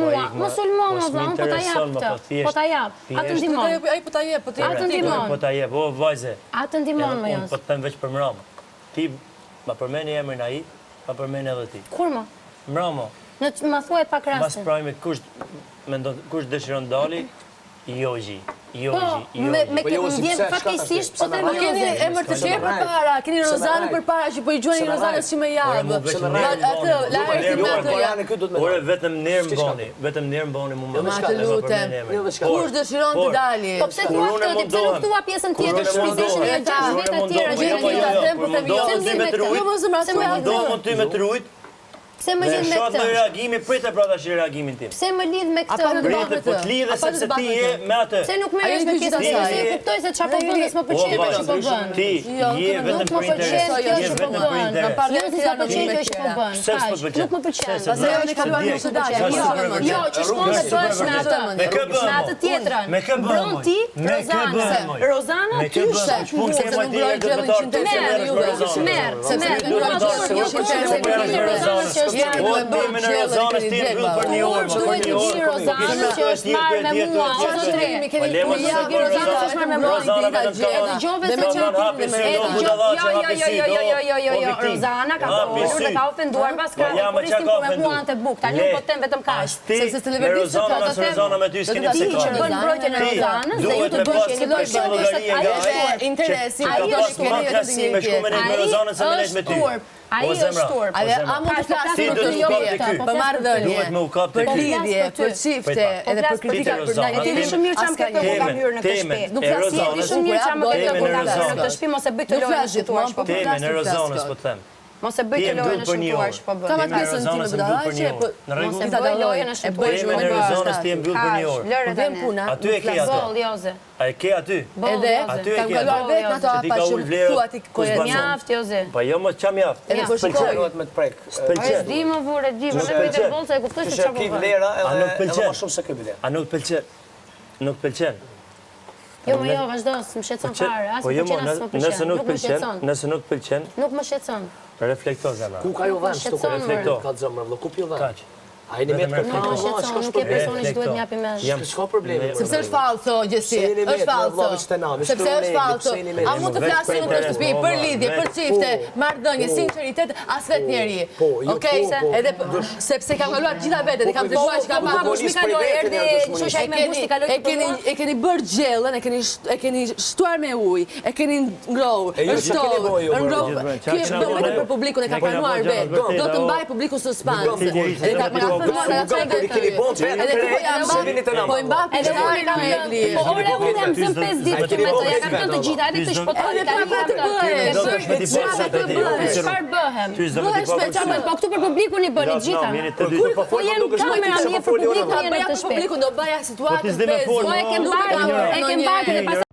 mua, mos ulmo më vëllai, po ta jap këtë. Po ta jap. Atë ndihmon. Ai po ta jep, po ti. Atë ndihmon. Po ta jep, o vajze. Atë ndihmon më Po të them veç për Mrama. Ti ma përmeni emrin ai, ma përmeni edhe ti. Kur më? Mrama. Ma thuaj pak Mas rastin. prajme kush dëshiron dali, Joxhi. Me ke ndjen fatkeqësisht pse të Keni emër të tjerë përpara, keni Rozanën përpara që po i gjuajnë Rozanës që më javë. Atë lajë me atë. Ore vetëm nerë mbani mu më. Ma të lutem. Kush dëshiron të dali? Po pse thua këtë? Pse nuk thua pjesën tjetër të shpizeshën e 6 vjet të tjera që ti me trujt. Pse më lidh me Shoh këtë? në reagimi, pritë pra tash reagimin tim. Pse më lidh me këtë? Pritë, po të lidhe sepse ti je me atë. Pse nuk merresh me pjesën tjetër? Se e kuptoj se çfarë po bën, s'më pëlqen kjo që po bën. Ti je vetëm për interes. Je vetëm për interes. Jo, s'më pëlqen kjo që po bën. Pse s'po pëlqen? Nuk më pëlqen. Pastaj ne kaluar në shëndaj. Jo, që shkon të bësh me atë. Me atë tjetrën. Me kë bën? Bron ti, Rozana. Rozana ty se çfarë se nuk ngroj gjellin 100 me në Rozanës ti e mbyll për një orë, për një orë. Rozanës që është marrë me mua, ose tre. Rozanës është marrë me mua. Dëgjove se Rozana ka folur dhe ka ofenduar pas ka pristin për me mua të buk. Tani po them vetëm kaq. Sepse celebritet Rozana me ty s'keni pse ka. Bën mbrojtjen e Rozanës dhe ju të bëni lloj interesi. Ai është me shkumen e Rozanës se më me ty. Ai është turp. A mund të flasim për këtë? Për marrëdhënie, për lidhje, për çifte, edhe për kritika për ndaj. Ti di shumë mirë çam këtë ku kam hyrë në këtë shtëpi. Nuk flas ti shumë mirë çam këtë ku kam hyrë në këtë shtëpi, mos e bëj të lojë në tuash po. Temen e Rozanës po them. Mos e bëj të lojë në tuash po bën. Kam atë pjesën time budallaqe, po mos e bëj lojën në tuash. Temen e Rozanës ti e mbyll për një orë. Vjen puna. Aty e ke atë. Joze. A e ke aty? Edhe kam kaluar vetë ato Ti ka pa ul vlerë. thua ti ku e Mjaft Joze. Po jo më çam mjaft. Edhe po shikoj me të prek. Ai di më vure, di, më vetë të bolsa e kuptoj se çfarë po bën. Vlera A nuk edhe pëlqen? më shumë se ky bilet. A nuk pëlqen? Nuk pëlqen. Jo, më jo, vazhdo, s'më shqetëson fare, as Po më jo, pëlqen as më pëlqen. nëse nuk pëlqen, nëse nuk pëlqen, Nuk më shqetëson. reflekto zemra. Ku ka ju vend këtu? Reflekto. Ka zëmër, vëllai, ku pi vend? Kaq. Ai në Vetëm metë Nuk më shqetëson, nuk e personi që duhet m'japi mend. S'ka probleme. Sepse është fallso gjësi, është fallso. Sepse është fallso. A mund të flasim në këtë shtëpi për lidhje, për çifte, marrëdhënie, sinqeritet, as vetë njeri. Okej, edhe sepse kam kaluar gjitha vetet, kam treguar që kam marrë Kush mi kaloi, erdhi shoqja ime gusti kaloi. E keni bërë gjellën, e keni shtuar me ujë, e keni ngrohur, është ngrohur. Kjo do vetëm për publikun e ka planuar vetë. Do të mbaj publikun suspans. Edhe ka thënë po i mba Edhe unë kam thënë, po ore unë jam zën 5 ditë këtu me to, ja kam thënë të gjitha, edhe këtë shpotari tani çfarë bëhem? Po këtu për publikun i bëni gjitha. Po jem kamera mirë për publikun në këtë shtëpi. publikun do baja situatë. Po e kem bërë,